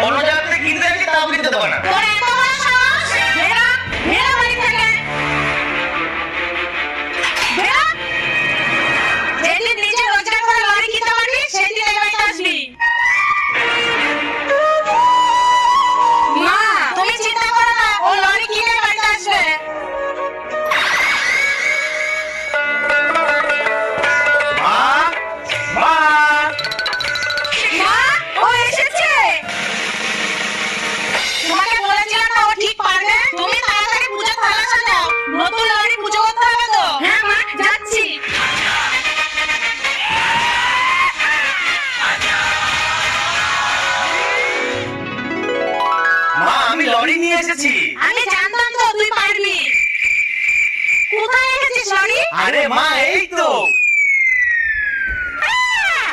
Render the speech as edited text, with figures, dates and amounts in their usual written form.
অন্য জায়গা থেকে কিনতে আসি, তাও কিনতে দেবো না। তোর এত বড় সাহস! বেরো, বেরো বাড়ি থেকে। বেরো। যেদিন নিজে রোজগার করে লরি কিনতে পারবি, সেদিন এই বাড়িতে আসবি। মা, তুমি চিন্তা করো না, ও লরি কিনে বাড়িতে আসবে। মা, মা, মা, ও এসেছে। তোমাকে বলেছিলাম না ও ঠিক পারবে। তুমি তাড়াতাড়ি পূজা থালা সাজাও, নতুন লরি পুজো করতে হবে তো। হ্যাঁ মা, যাচ্ছি। মা, আমি লরি নিয়ে এসেছি। আমি জানতাম তো তুই পারবি। কোথায় রেখেছিস লরি? আরে মা, এই তো। আহ!